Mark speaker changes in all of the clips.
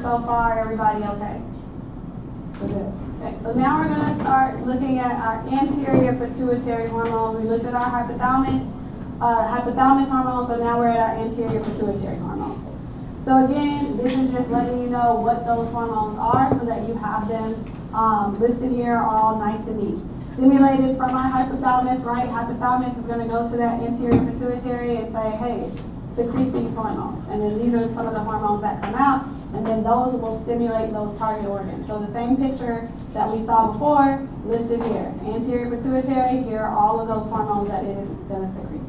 Speaker 1: so far? Everybody okay? Good. Okay, so now we're going to start looking at our anterior pituitary hormones. We looked at our hypothalamus hormones, so now we're at our anterior pituitary hormones. So again, this is just letting you know what those hormones are so that you have them listed here all nice and neat. Stimulated from our hypothalamus, right? Hypothalamus is going to go to that anterior pituitary and say, hey, secrete these hormones. And then these are some of the hormones that come out, and then those will stimulate those target organs. So the same picture that we saw before, listed here. Anterior pituitary, here are all of those hormones that it is going to secrete.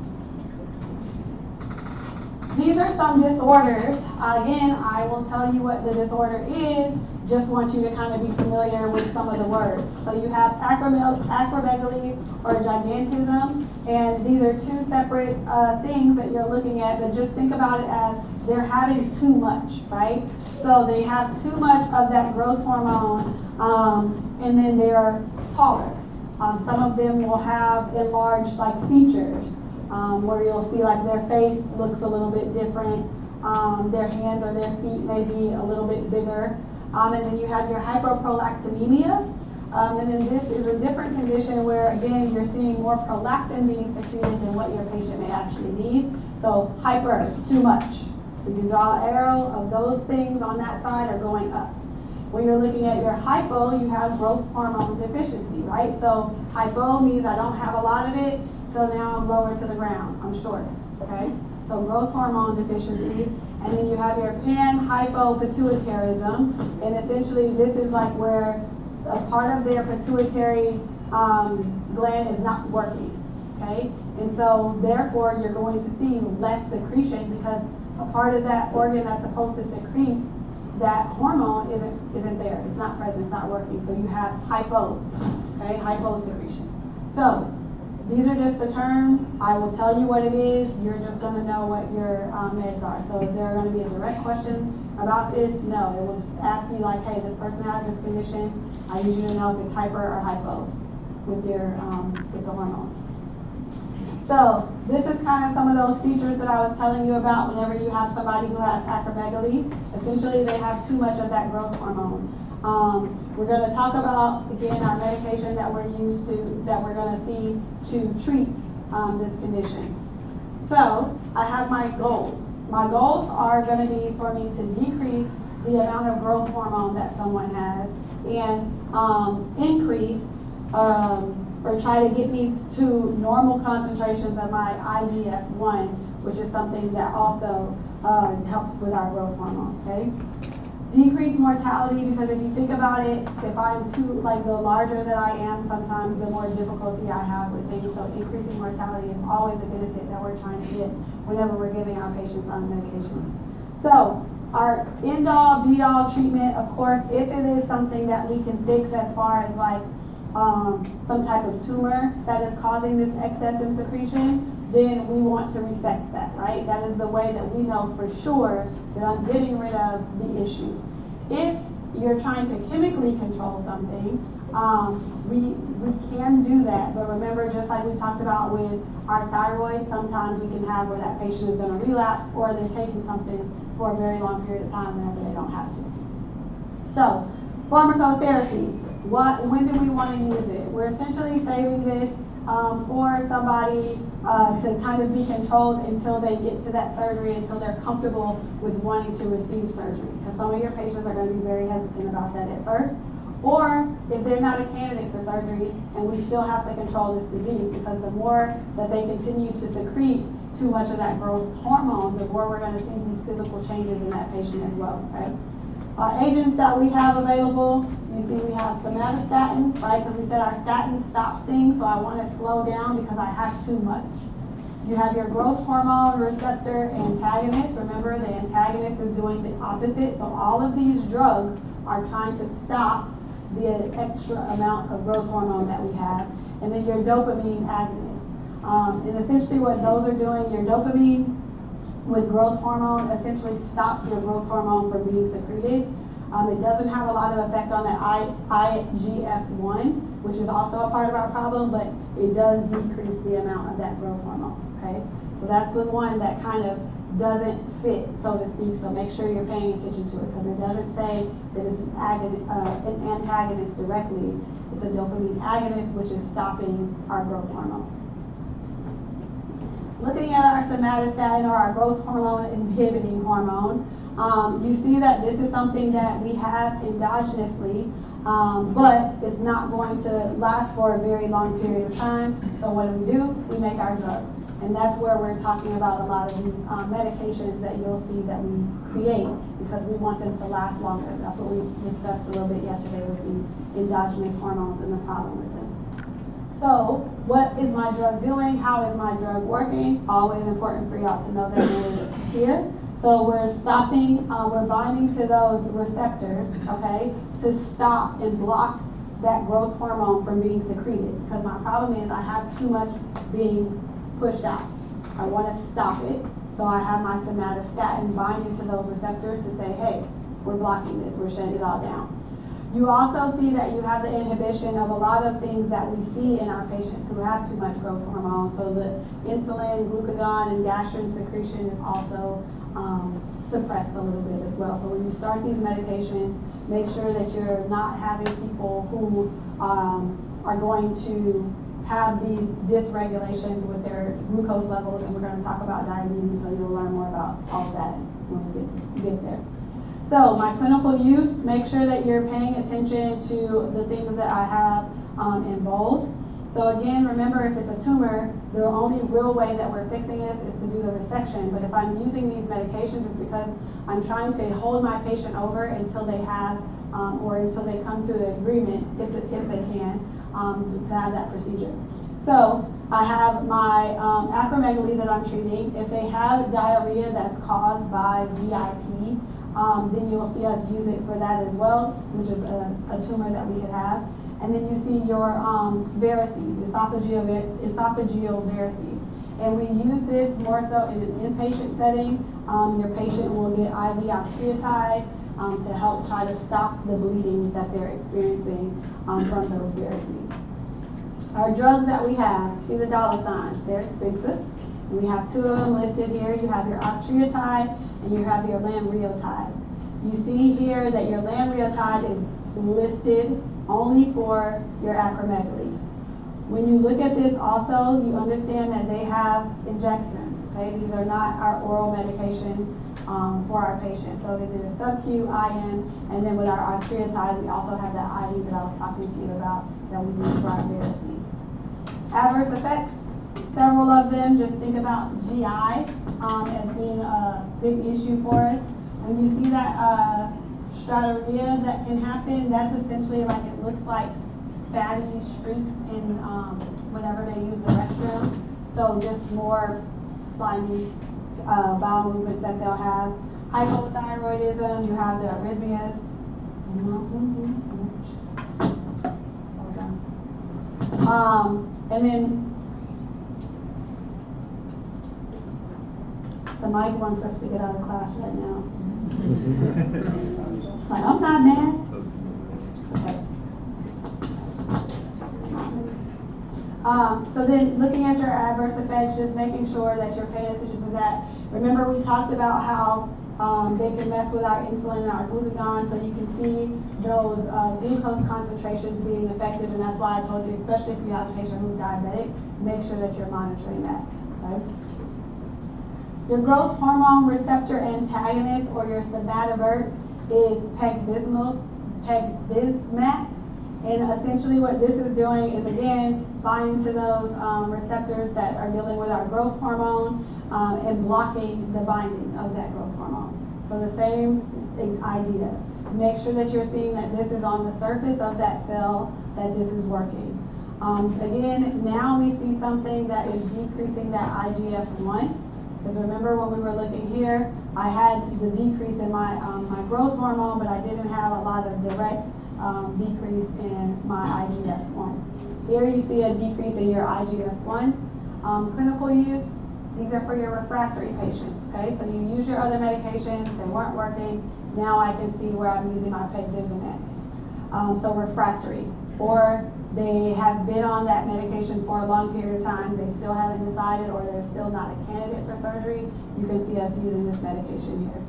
Speaker 1: These are some disorders. Again, I will tell you what the disorder is. Just want you to kind of be familiar with some of the words. So you have acromegaly or gigantism, and these are two separate things that you're looking at, but just think about it as they're having too much, right? So they have too much of that growth hormone, and then they're taller. Some of them will have enlarged like features, where you'll see like their face looks a little bit different, their hands or their feet may be a little bit bigger. And then you have your hyperprolactinemia. And then this is a different condition where, again, you're seeing more prolactin being secreted than what your patient may actually need. So hyper, too much. So you draw an arrow of those things on that side are going up. When you're looking at your hypo, you have growth hormone deficiency, right? So hypo means I don't have a lot of it, so now I'm lower to the ground. I'm short, okay? So growth hormone deficiency. And then you have your panhypopituitarism, and essentially this is like where a part of their pituitary gland is not working, okay? And so therefore you're going to see less secretion because a part of that organ that's supposed to secrete that hormone isn't there. It's not present, it's not working. So you have hypo, okay? Hyposecretion. So these are just the terms. I will tell you what it is. You're just going to know what your meds are. So is there going to be a direct question about this? No. It will just ask you like, hey, this person has this condition. I need you to know if it's hyper or hypo with your with the hormone. So this is kind of some of those features that I was telling you about whenever you have somebody who has acromegaly. Essentially, they have too much of that growth hormone. We're going to talk about, again, our medication that we're going to see to treat this condition. So I have my goals. My goals are going to be for me to decrease the amount of growth hormone that someone has and increase or try to get me to normal concentrations of my IGF-1, which is something that also helps with our growth hormone, okay? Decrease mortality, because if you think about it, if I'm the larger that I am, sometimes the more difficulty I have with things. So increasing mortality is always a benefit that we're trying to get whenever we're giving our patients on medications. So our end-all, be-all treatment, of course, if it is something that we can fix as far as like some type of tumor that is causing this excess in secretion, then we want to resect that, right? That is the way that we know for sure that I'm getting rid of the issue. If you're trying to chemically control something, we can do that, but remember, just like we talked about with our thyroid, sometimes we can have where that patient is going to relapse or they're taking something for a very long period of time whenever they don't have to. So, pharmacotherapy, when do we want to use it? We're essentially saving this for somebody to kind of be controlled until they get to that surgery, until they're comfortable with wanting to receive surgery. Because some of your patients are going to be very hesitant about that at first. Or if they're not a candidate for surgery and we still have to control this disease, because the more that they continue to secrete too much of that growth hormone, the more we're going to see these physical changes in that patient as well, right? Agents that we have available, you see we have somatostatin, right? Because we said our statin stops things, so I want to slow down because I have too much. You have your growth hormone receptor antagonist. Remember, the antagonist is doing the opposite. So all of these drugs are trying to stop the extra amount of growth hormone that we have. And then your dopamine agonist. And essentially what those are doing, your dopamine with growth hormone essentially stops your growth hormone from being secreted. It doesn't have a lot of effect on the IGF-1, which is also a part of our problem, but it does decrease the amount of that growth hormone, okay? So that's the one that kind of doesn't fit, so to speak, so make sure you're paying attention to it, because it doesn't say that it's an antagonist directly. It's a dopamine agonist, which is stopping our growth hormone. Looking at our somatostatin, or our growth hormone inhibiting hormone, you see that this is something that we have endogenously, but it's not going to last for a very long period of time. So what do? We make our drugs. And that's where we're talking about a lot of these medications that you'll see that we create, because we want them to last longer. That's what we discussed a little bit yesterday with these endogenous hormones and the problem with them. So what is my drug doing? How is my drug working? Always important for y'all to know that here. So we're stopping, we're binding to those receptors, okay, to stop and block that growth hormone from being secreted. Because my problem is I have too much being pushed out. I want to stop it. So I have my somatostatin binding to those receptors to say, hey, we're blocking this, we're shutting it all down. You also see that you have the inhibition of a lot of things that we see in our patients who have too much growth hormone. So the insulin, glucagon, and gastrin secretion is also suppressed a little bit as well. So when you start these medications, make sure that you're not having people who are going to have these dysregulations with their glucose levels, and we're going to talk about diabetes, so you'll learn more about all of that when we get there. So my clinical use, make sure that you're paying attention to the things that I have in bold. So again, remember, if it's a tumor, the only real way that we're fixing this is to do the resection. But if I'm using these medications, it's because I'm trying to hold my patient over until they have, or until they come to an agreement, if they can, to have that procedure. So I have my acromegaly that I'm treating. If they have diarrhea that's caused by VIP, then you'll see us use it for that as well, which is a tumor that we could have. And then you see your varices, esophageal varices. And we use this more so in an inpatient setting. Your patient will get IV octreotide to help try to stop the bleeding that they're experiencing from those varices. Our drugs that we have, see the dollar signs, they're expensive. We have two of them listed here. You have your octreotide and you have your lanreotide. You see here that your lanreotide is listed only for your acromegaly. When you look at this also, you understand that they have injections, okay? These are not our oral medications for our patients. So it is a sub-Q, IM, and then with our octreotide, we also have that IV that I was talking to you about that we use for our varices. Adverse effects, several of them. Just think about GI as being a big issue for us. When you see that straturia that can happen, that's essentially like, it looks like fatty streaks in whenever they use the restroom. So just more slimy bowel movements that they'll have. Hypothyroidism, you have the arrhythmias. And then the mic wants us to get out of class right now. Like, I'm not mad. Okay. So then looking at your adverse effects, just making sure that you're paying attention to that. Remember, we talked about how they can mess with our insulin and our glucagon, so you can see those glucose concentrations being affected, and that's why I told you, especially if you have a patient who's diabetic, make sure that you're monitoring that. Okay? Your growth hormone receptor antagonist, or your somatovert, is pegvismat. And essentially what this is doing is, again, binding to those receptors that are dealing with our growth hormone and blocking the binding of that growth hormone. So the same idea. Make sure that you're seeing that this is on the surface of that cell, that this is working. Again, now we see something that is decreasing that IGF-1. Because remember when we were looking here, I had the decrease in my growth hormone, but I didn't have a lot of direct decrease in my IGF-1. Here you see a decrease in your IGF-1. Clinical use, these are for your refractory patients, okay? So you use your other medications, they weren't working. Now I can see where I'm using my pegvismat. So refractory. Or they have been on that medication for a long period of time, they still haven't decided, or they're still not a candidate for surgery, you can see us using this medication here.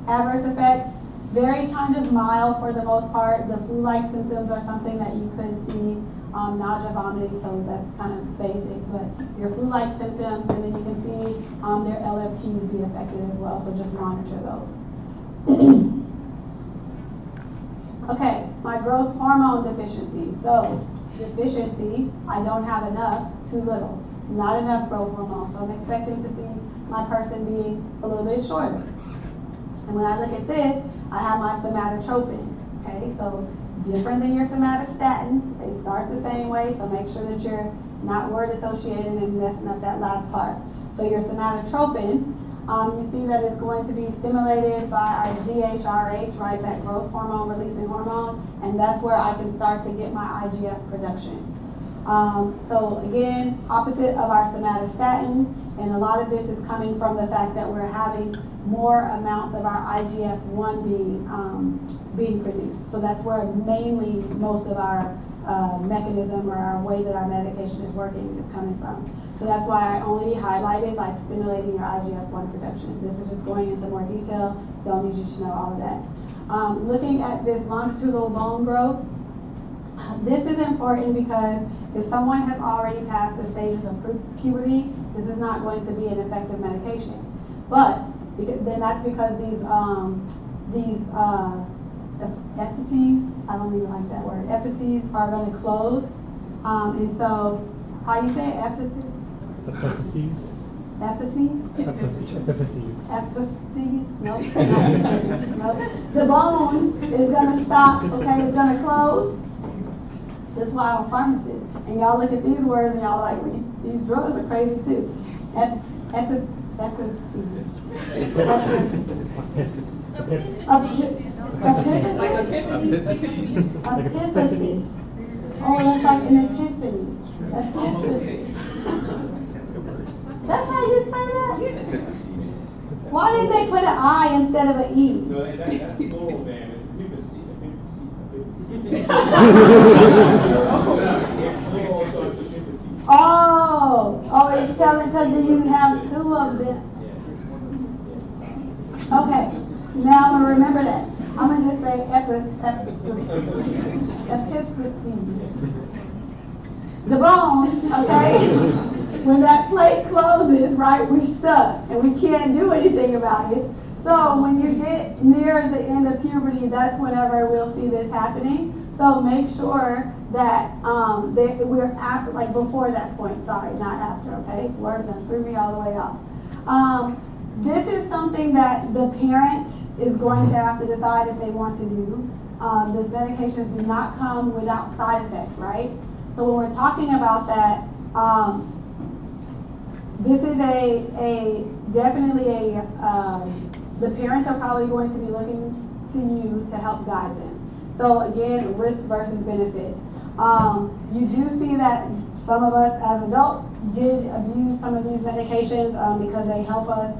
Speaker 1: Adverse effects, very kind of mild for the most part. The flu-like symptoms are something that you could see, nausea, vomiting, so that's kind of basic, but your flu-like symptoms, and then you can see their LFTs be affected as well, so just monitor those. Okay, my growth hormone deficiency. So, deficiency, I don't have enough, too little. Not enough growth hormone, so I'm expecting to see my person being a little bit shorter. And when I look at this, I have my somatotropin, okay? So, different than your somatostatin. They start the same way, so make sure that you're not word associated and messing up that last part. So your somatotropin, you see that it's going to be stimulated by our GHRH, right, that growth hormone releasing hormone, and that's where I can start to get my IGF production. So again, opposite of our somatostatin, and a lot of this is coming from the fact that we're having more amounts of our IGF-1 being produced. So that's where mainly most of our mechanism or our way that our medication is working is coming from. So that's why I only highlighted like stimulating your IGF-1 production. This is just going into more detail. Don't need you to know all of that. Looking at this longitudinal bone growth, this is important because if someone has already passed the stages of puberty, this is not going to be an effective medication. But then that's because these epices, I don't even like that word, epices are going to close. And so, how you say it? Epices?
Speaker 2: Epices.
Speaker 1: Epices?
Speaker 2: Epices.
Speaker 1: Epices? Nope. Nope. The bone is going to stop, okay? It's going to close. That's why I'm a pharmacist. And y'all look at these words and y'all like, these drugs are crazy too. Epices. Epiphysis. Oh, that's like an epiphany. Epiphysis. That's how you say that? Why did they put an I instead of an E?
Speaker 3: No, that's plural, man. It's epiphany.
Speaker 1: Oh, it's telling because you have two of them. Okay, now I'm going to remember that. I'm going to just say epiphysis. The bone, okay, when that plate closes, right, we're stuck and we can't do anything about it. So when you get near the end of puberty, that's whenever we'll see this happening. So make sure that we're after, like before that point, sorry, not after, okay? Word done threw me all the way off. This is something that the parent is going to have to decide if they want to do. These medications do not come without side effects, right? So when we're talking about that, this is definitely the parents are probably going to be looking to you to help guide them. So again, risk versus benefit. You do see that some of us as adults did abuse some of these medications because they help us.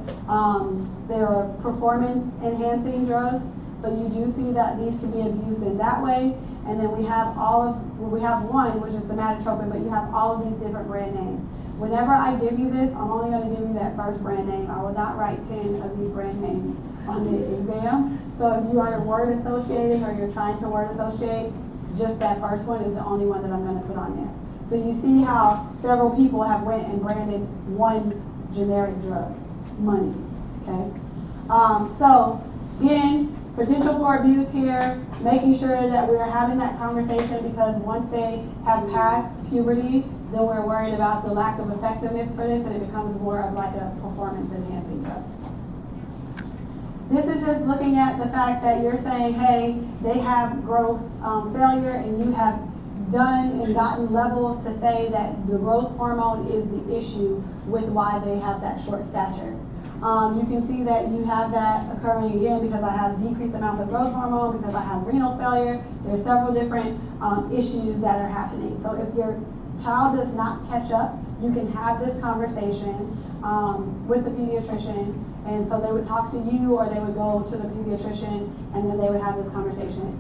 Speaker 1: They're performance enhancing drugs. So you do see that these can be abused in that way. And then we have one, which is somatotropin, but you have all of these different brand names. Whenever I give you this, I'm only going to give you that first brand name. I will not write 10 of these brand names on the exam. So if you are word associating or you're trying to word associate, just that first one is the only one that I'm going to put on there. So you see how several people have went and branded one generic drug, money, okay? So again, potential for abuse here, making sure that we're having that conversation because once they have passed puberty, then we're worried about the lack of effectiveness for this and it becomes more of like a performance enhancing drug. This is just looking at the fact that you're saying, hey, they have growth failure and you have done and gotten levels to say that the growth hormone is the issue with why they have that short stature. You can see that you have that occurring again because I have decreased amounts of growth hormone, because I have renal failure. There's several different issues that are happening. So if your child does not catch up, you can have this conversation with the pediatrician. And so they would talk to you or they would go to the pediatrician and then they would have this conversation.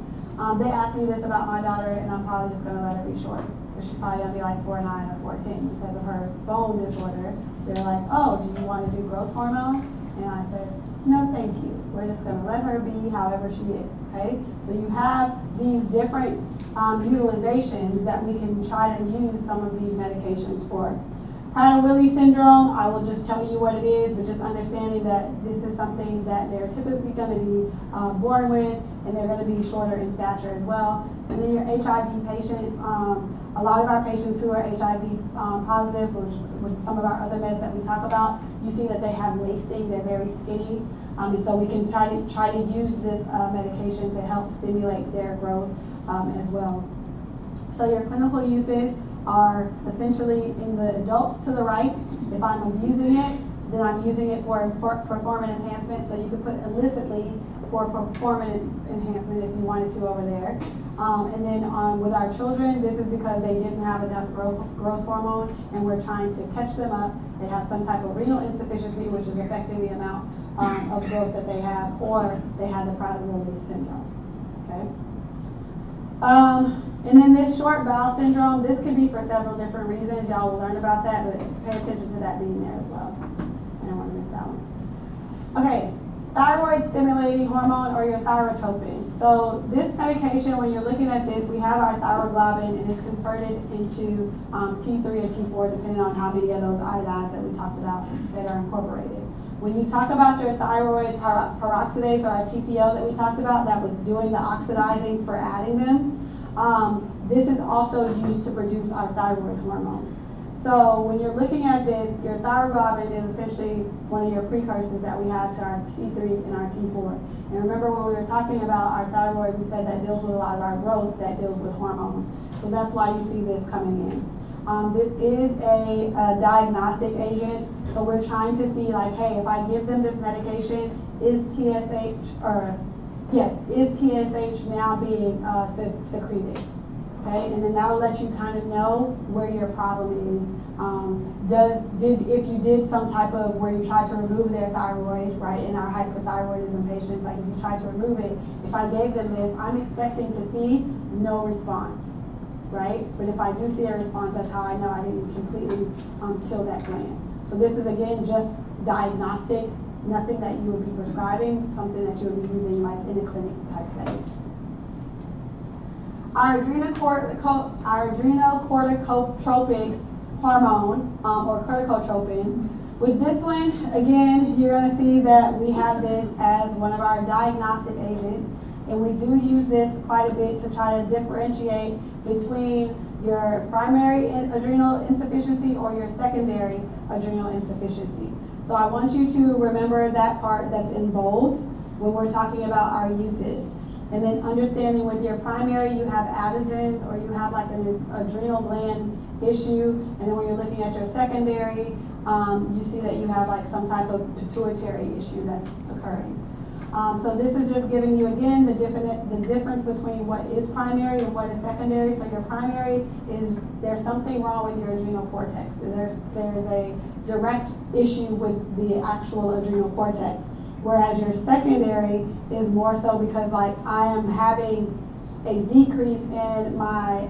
Speaker 1: They asked me this about my daughter and I'm probably just going to let her be short. She's probably going to be like 4'9" or 4'10" because of her bone disorder. They're like, oh, do you want to do growth hormone? And I said, no, thank you. We're just going to let her be however she is, okay? So you have these different utilizations that we can try to use some of these medications for. Prader-Willi syndrome, I will just tell you what it is, but just understanding that this is something that they're typically going to be born with, and they're going to be shorter in stature as well. And then your HIV patients, a lot of our patients who are HIV positive, which with some of our other meds that we talk about, you see that they have wasting, they're very skinny, and so we can try to use this medication to help stimulate their growth as well. So your clinical uses are essentially in the adults to the right. If I'm abusing it, then I'm using it for performance enhancement. So you could put illicitly for performance enhancement if you wanted to over there. And then with our children, this is because they didn't have enough growth hormone, and we're trying to catch them up. They have some type of renal insufficiency, which is affecting the amount of growth that they have, or they have the Prader-Willi syndrome. Okay. And then this short bowel syndrome, this could be for several different reasons. Y'all will learn about that, but pay attention to that being there as well. I don't want to miss that one. Okay, thyroid stimulating hormone, or your thyrotropin. So this medication, when you're looking at this, we have our thyroglobulin, and it's converted into T3 or T4, depending on how many of those iodines that we talked about that are incorporated. When you talk about your thyroid peroxidase, or our TPO that we talked about, that was doing the oxidizing for adding them, this is also used to produce our thyroid hormone. So when you're looking at this, your thyroglobulin is essentially one of your precursors that we have to our T3 and our T4. And remember when we were talking about our thyroid, we said that deals with a lot of our growth, that deals with hormones. So that's why you see this coming in. This is a diagnostic agent, so we're trying to see, like, hey, if I give them this medication, is TSH now being secreted? Okay, and then that'll let you kind of know where your problem is. If you did some type of where you tried to remove their thyroid, right, in our hyperthyroidism patients, like if you tried to remove it, if I gave them this, I'm expecting to see no response. Right? But if I do see a response, that's how I know I didn't completely kill that gland. So this is, again, just diagnostic, nothing that you would be prescribing, something that you would be using like in a clinic type setting. Our adrenocorticotropic hormone, or corticotropin. With this one, again, you're going to see that we have this as one of our diagnostic agents. And we do use this quite a bit to try to differentiate between your primary adrenal insufficiency or your secondary adrenal insufficiency. So I want you to remember that part that's in bold when we're talking about our uses. And then understanding with your primary, you have addisons, or you have like an adrenal gland issue. And then when you're looking at your secondary, you see that you have like some type of pituitary issue that's occurring. So this is just giving you, again, the difference between what is primary and what is secondary. So your primary is, there's something wrong with your adrenal cortex. There's a direct issue with the actual adrenal cortex. Whereas your secondary is more so because, like, I am having a decrease in my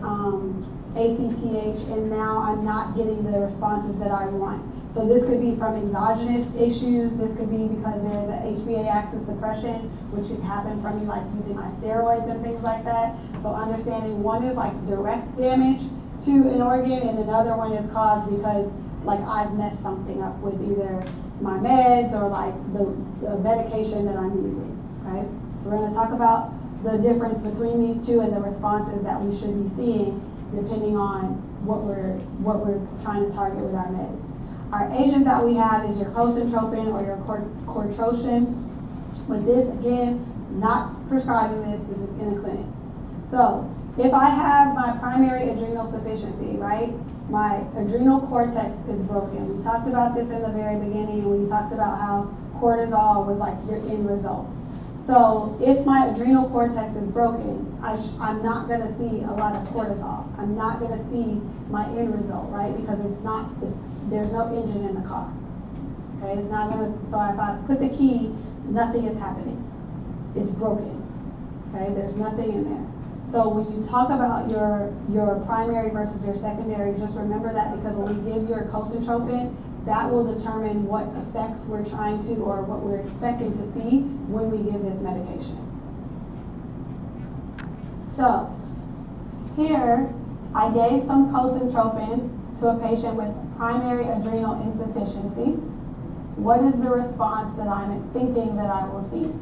Speaker 1: ACTH, and now I'm not getting the responses that I want. So this could be from exogenous issues. This could be because there's an HPA axis suppression, which could happen from me, like using my steroids and things like that. So understanding one is like direct damage to an organ, and another one is caused because, like, I've messed something up with either my meds or like the medication that I'm using, right? So we're going to talk about the difference between these two and the responses that we should be seeing depending on what we're trying to target with our meds. Our agent that we have is your cosentropin or your cortroshin. With this, again, not prescribing this is in a clinic. So if I have my primary adrenal sufficiency, right, my adrenal cortex is broken. We talked about this in the very beginning, and we talked about how cortisol was like your end result. So if my adrenal cortex is broken, I'm not going to see a lot of cortisol. I'm not going to see my end result, right? Because there's no engine in the car. Okay, it's not going to, so if I put the key, nothing is happening. It's broken. Okay, there's nothing in there. So when you talk about your primary versus your secondary, just remember that, because when we give your cosentropin, that will determine what effects we're trying to, or what we're expecting to see when we give this medication. So, here, I gave some cosyntropin to a patient with primary adrenal insufficiency. What is the response that I'm thinking that I will see?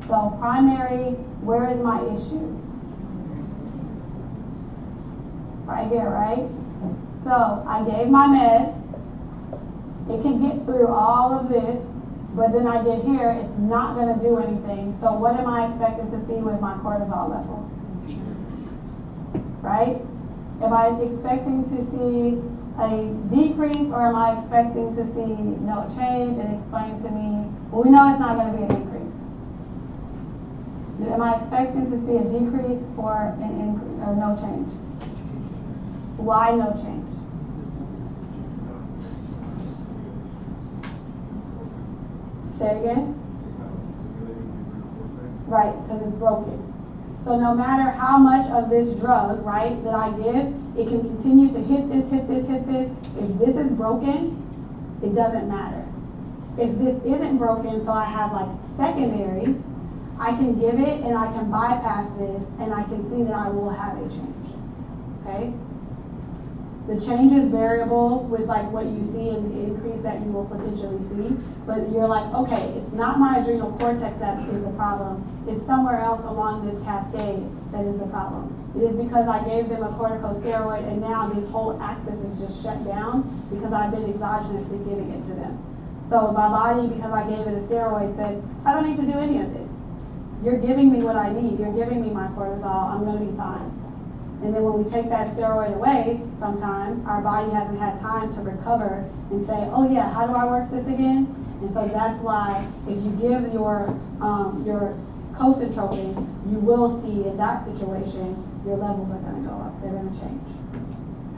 Speaker 1: So primary, where is my issue? Right here, right? So I gave my med. It can get through all of this, but then I get here, it's not going to do anything. So what am I expected to see with my cortisol level? Right? Am I expecting to see a decrease, or am I expecting to see no change? And explain to me, well, we know it's not going to be an increase. Am I expecting to see a decrease or an increase, or no change? Why no change? Say it again? Right, because it's broken. So no matter how much of this drug, right, that I give, it can continue to hit this, hit this, hit this. If this is broken, it doesn't matter. If this isn't broken, so I have like secondary, I can give it and I can bypass this and I can see that I will have a change, okay? The change is variable with like what you see and the increase that you will potentially see, but you're like, okay, it's not my adrenal cortex that is the problem, it's somewhere else along this cascade that is the problem. It is because I gave them a corticosteroid and now this whole axis is just shut down because I've been exogenously giving it to them. So my body, because I gave it a steroid, said, I don't need to do any of this. You're giving me what I need, you're giving me my cortisol, I'm gonna be fine. And then when we take that steroid away, sometimes our body hasn't had time to recover and say, oh yeah, how do I work this again? And so that's why if you give your cosyntropin, you will see in that situation, your levels are gonna go up, they're gonna change,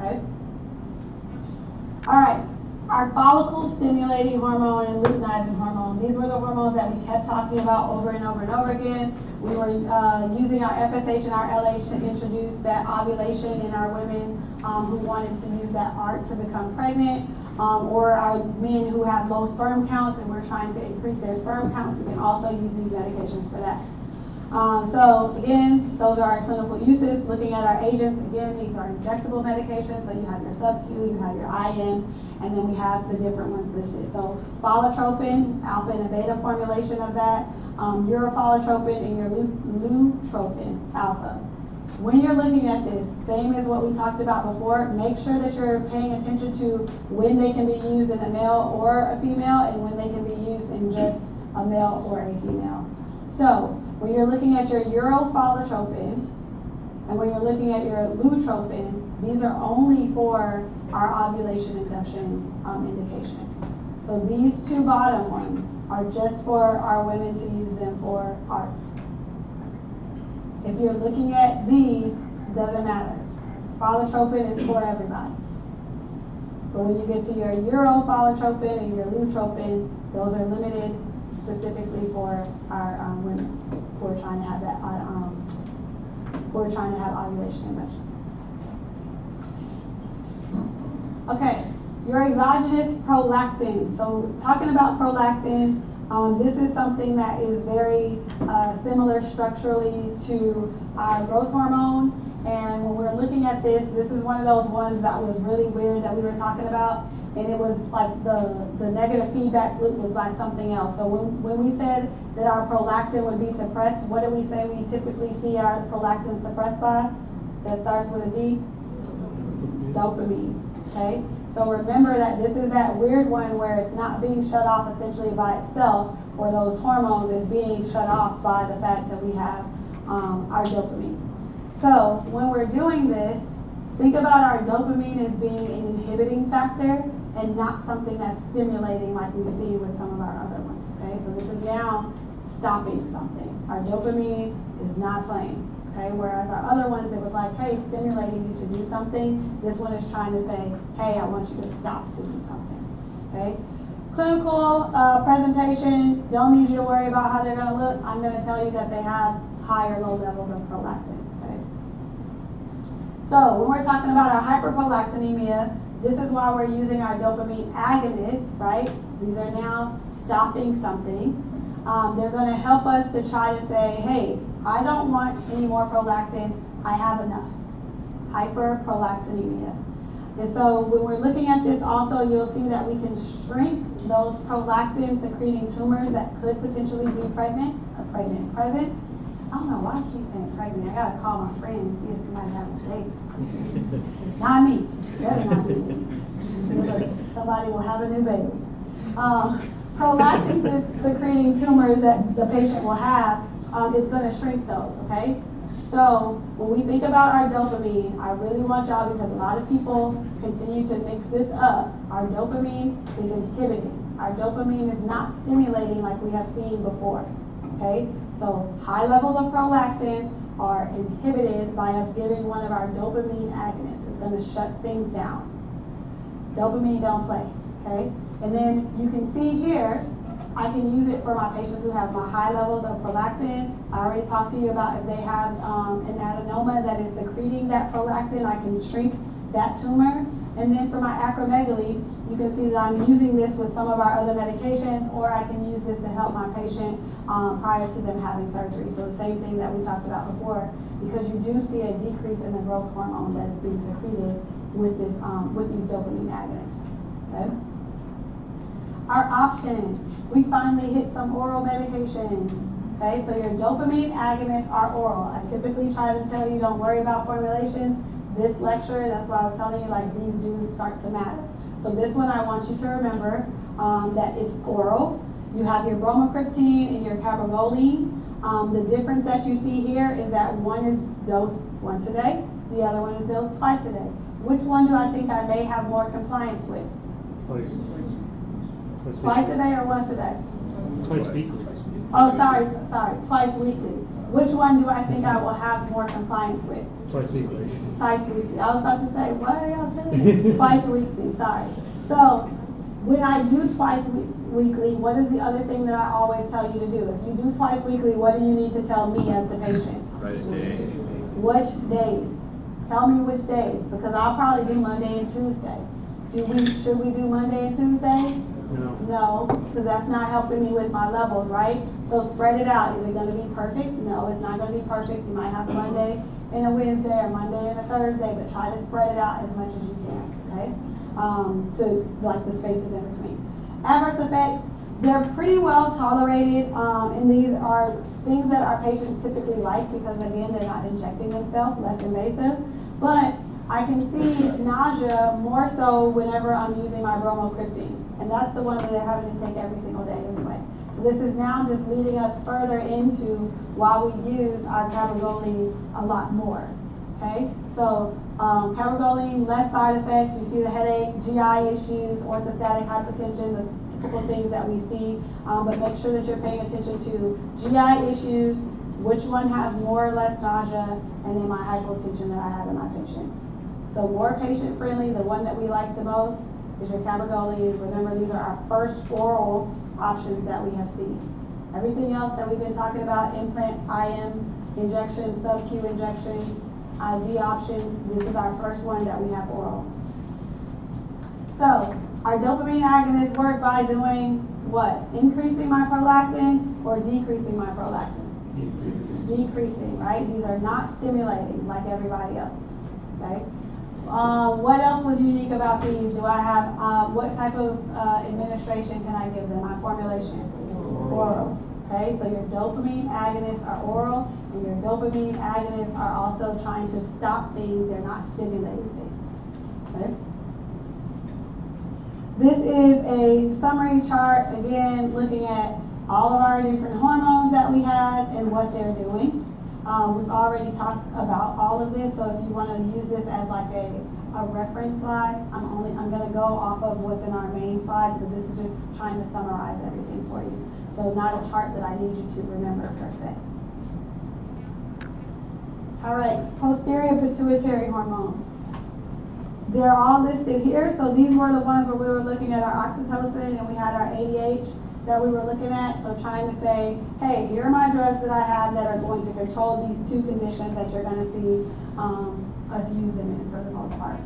Speaker 1: okay? All right, our follicle stimulating hormone and luteinizing hormone. These were the hormones that we kept talking about over and over and over again. We were using our FSH and our LH to introduce that ovulation in our women who wanted to use that ART to become pregnant, or our men who have low sperm counts and we're trying to increase their sperm counts. We can also use these medications for that. So again, those are our clinical uses. Looking at our agents, again, these are injectable medications. So you have your sub-Q, you have your IM, and then we have the different ones listed. So folitropin, alpha and a beta formulation of that, urofolitropin, and your lutropin, alpha. When you're looking at this, same as what we talked about before, make sure that you're paying attention to when they can be used in a male or a female and when they can be used in just a male or a female. So when you're looking at your urofolitropin and when you're looking at your lutropin, these are only for our ovulation induction indication. So these two bottom ones are just for our women to use them for ART. If you're looking at these, doesn't matter. Folitropin is for everybody. But when you get to your urofolitropin and your lutropin, those are limited specifically for our women who are trying to have that, who are trying to have ovulation induction. Okay, your exogenous prolactin. So talking about prolactin, this is something that is very similar structurally to our growth hormone. And when we're looking at this, this is one of those ones that was really weird that we were talking about. And it was like the negative feedback loop was by something else. So when we said that our prolactin would be suppressed, what did we say we typically see our prolactin suppressed by? That starts with a D? Dopamine, okay? So remember that this is that weird one where it's not being shut off essentially by itself, or those hormones is being shut off by the fact that we have our dopamine. So when we're doing this, think about our dopamine as being an inhibiting factor and not something that's stimulating like we see with some of our other ones, okay? So this is now stopping something. Our dopamine is not playing, okay? Whereas our other ones, it was like, hey, stimulating you to do something. This one is trying to say, hey, I want you to stop doing something, okay? Clinical presentation, don't need you to worry about how they're gonna look. I'm gonna tell you that they have high or low levels of prolactin, okay? So when we're talking about our hyperprolactinemia, This is why we're using our dopamine agonists, right? These are now stopping something. They're going to help us to try to say, hey, I don't want any more prolactin. I have enough. Hyperprolactinemia. And so when we're looking at this also, you'll see that we can shrink those prolactin secreting tumors that could potentially be present. I don't know why I keep saying pregnant. I gotta call my friend and see if somebody has a baby. Not me. Better not be me. Somebody will have a new baby. Prolactin secreting tumors that the patient will have is going to shrink those, okay? So when we think about our dopamine, I really want y'all, because a lot of people continue to mix this up, our dopamine is inhibiting. Our dopamine is not stimulating like we have seen before, okay? So high levels of prolactin are inhibited by us giving one of our dopamine agonists. It's going to shut things down. Dopamine don't play, okay? And then you can see here, I can use it for my patients who have my high levels of prolactin. I already talked to you about if they have an adenoma that is secreting that prolactin, I can shrink that tumor. And then for my acromegaly, you can see that I'm using this with some of our other medications, or I can use this to help my patient prior to them having surgery. So the same thing that we talked about before, because you do see a decrease in the growth hormone that is being secreted with this with these dopamine agonists. Okay? Our options, we finally hit some oral medications. Okay, so your dopamine agonists are oral. I typically try to tell you don't worry about formulations. This lecture, that's why I was telling you, like, these do start to matter. So this one I want you to remember that it's oral. You have your bromocriptine and your cabergoline. The difference that you see here is that one is dosed once a day, the other one is dosed twice a day. Which one do I think I may have more compliance with? Twice a day or once a day?
Speaker 2: Twice weekly.
Speaker 1: Oh, sorry, twice weekly. Which one do I think I will have more compliance with?
Speaker 2: Twice weekly.
Speaker 1: Twice weekly. I was about to say, what are y'all saying? Twice weekly, sorry. So, when I do twice weekly, what is the other thing that I always tell you to do? If you do twice weekly, what do you need to tell me as the patient?
Speaker 3: Right days.
Speaker 1: Which days? Tell me which days, because I'll probably do Monday and Tuesday. Should we do Monday and Tuesday? No, because that's not helping me with my levels, right? So spread it out. Is it going to be perfect? No, it's not going to be perfect. You might have Monday and a Wednesday or Monday and a Thursday, but try to spread it out as much as you can, okay? To like the spaces in between. Adverse effects, they're pretty well tolerated, and these are things that our patients typically like because, again, they're not injecting themselves, less invasive. But I can see nausea more so whenever I'm using my bromocriptine. And that's the one that they're having to take every single day anyway. So this is now just leading us further into why we use our cabergoline a lot more. Okay? So cabergoline, less side effects. You see the headache, GI issues, orthostatic hypertension, the typical things that we see. But make sure that you're paying attention to GI issues, which one has more or less nausea, and then my hypotension that I have in my patient. So more patient friendly, the one that we like the most is your cabergoline. Remember, these are our first oral options that we have seen. Everything else that we've been talking about, implants, IM, injection, sub-Q injection, IV options, this is our first one that we have oral. So, our dopamine agonists work by doing what? Increasing my prolactin or decreasing my prolactin? Decreasing, right? These are not stimulating like everybody else, okay? What else was unique about these? Do I have, what type of administration can I give them? My formulation? Oral. Okay, so your dopamine agonists are oral, and your dopamine agonists are also trying to stop things. They're not stimulating things. Okay? This is a summary chart, again, looking at all of our different hormones that we have and what they're doing. We've already talked about all of this, so if you want to use this as like a reference slide, I'm going to go off of what's in our main slides, but this is just trying to summarize everything for you. So not a chart that I need you to remember per se. All right, posterior pituitary hormones. They're all listed here, so these were the ones where we were looking at our oxytocin and we had our ADH that we were looking at, so trying to say, hey, here are my drugs that I have that are going to control these two conditions that you're going to see us use them in for the most part.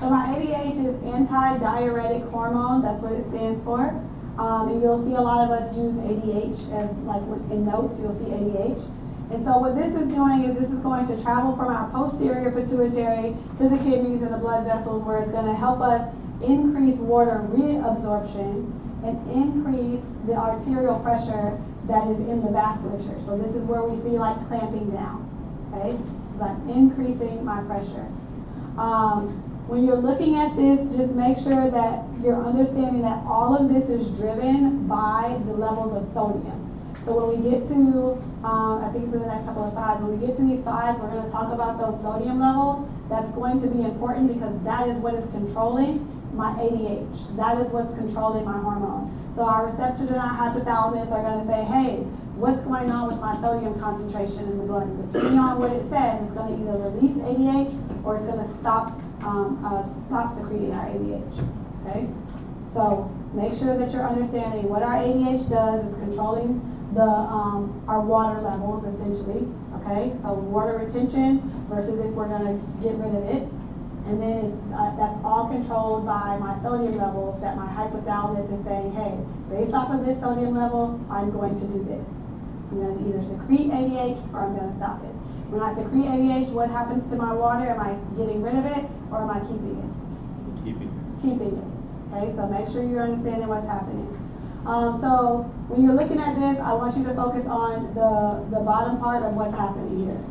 Speaker 1: So my ADH is anti-diuretic hormone, that's what it stands for. And you'll see a lot of us use ADH as like in notes, you'll see ADH. And so what this is doing is this is going to travel from our posterior pituitary to the kidneys and the blood vessels, where it's going to help us increase water reabsorption and increase the arterial pressure that is in the vasculature. So this is where we see like clamping down, okay? Because I'm increasing my pressure. When you're looking at this, just make sure that you're understanding that all of this is driven by the levels of sodium. So when we get to, I think it's in the next couple of slides, when we get to these slides, we're going to talk about those sodium levels. That's going to be important because that is what is controlling my ADH. That is what's controlling my hormone. So our receptors in our hypothalamus are going to say, hey, what's going on with my sodium concentration in the blood? Depending on what it says, it's going to either release ADH or it's going to stop secreting our ADH. Okay? So make sure that you're understanding what our ADH does is controlling our water levels, essentially. Okay? So water retention versus if we're going to get rid of it. And then that's all controlled by my sodium levels, that my hypothalamus is saying, hey, based off of this sodium level, I'm going to do this. I'm going to either secrete ADH or I'm going to stop it. When I secrete ADH, what happens to my water? Am I getting rid of it or am I keeping it? Keeping it. Okay, so make sure you're understanding what's happening. So when you're looking at this, I want you to focus on the bottom part of what's happening here.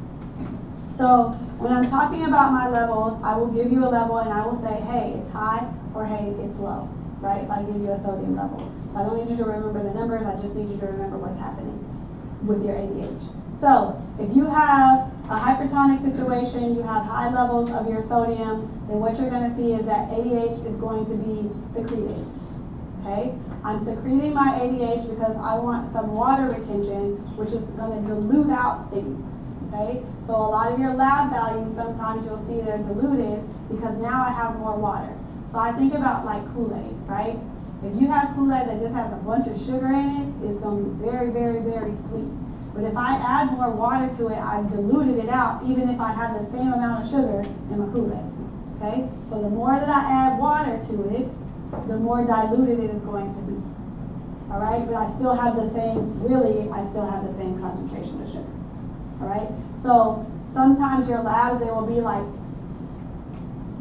Speaker 1: So when I'm talking about my levels, I will give you a level and I will say, hey, it's high or hey, it's low, right? If I give you a sodium level. So I don't need you to remember the numbers, I just need you to remember what's happening with your ADH. So if you have a hypertonic situation, you have high levels of your sodium, then what you're going to see is that ADH is going to be secreted. Okay? I'm secreting my ADH because I want some water retention, which is going to dilute out things. Okay? So a lot of your lab values, sometimes you'll see they're diluted because now I have more water. So I think about like Kool-Aid, right? If you have Kool-Aid that just has a bunch of sugar in it, it's going to be very, very, very sweet. But if I add more water to it, I've diluted it out, even if I have the same amount of sugar in my Kool-Aid. Okay? So the more that I add water to it, the more diluted it is going to be. All right? But I still have the same, really, I still have the same concentration of sugar. All right? So sometimes your labs, they will be like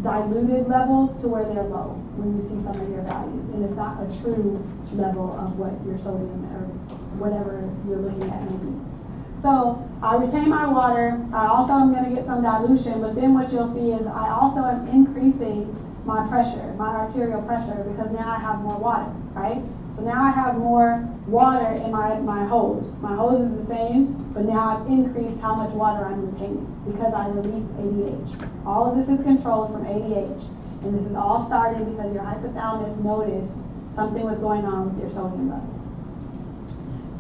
Speaker 1: diluted levels to where they're low when you see some of your values. And it's not a true level of what your sodium or whatever you're looking at maybe. So I retain my water. I also am going to get some dilution, but then what you'll see is I also am increasing my pressure, my arterial pressure, because now I have more water, right? So now I have more water in my hose. My hose is the same, but now I've increased how much water I'm retaining because I released ADH. All of this is controlled from ADH. And this is all started because your hypothalamus noticed something was going on with your sodium levels.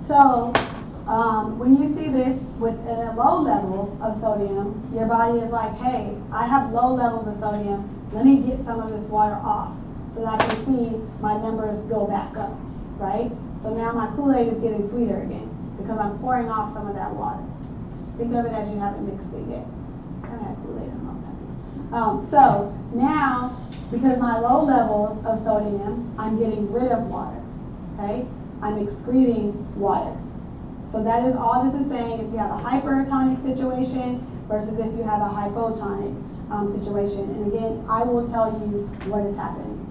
Speaker 1: So when you see this with a low level of sodium, your body is like, hey, I have low levels of sodium. Let me get some of this water off so that I can see my numbers go back up, right? So now my Kool-Aid is getting sweeter again because I'm pouring off some of that water. Think of it as you haven't mixed it yet. I haven't had Kool-Aid in a long time. So now, because my low levels of sodium, I'm getting rid of water, okay? I'm excreting water. So that is all this is saying. If you have a hypertonic situation versus if you have a hypotonic situation. And again, I will tell you what is happening.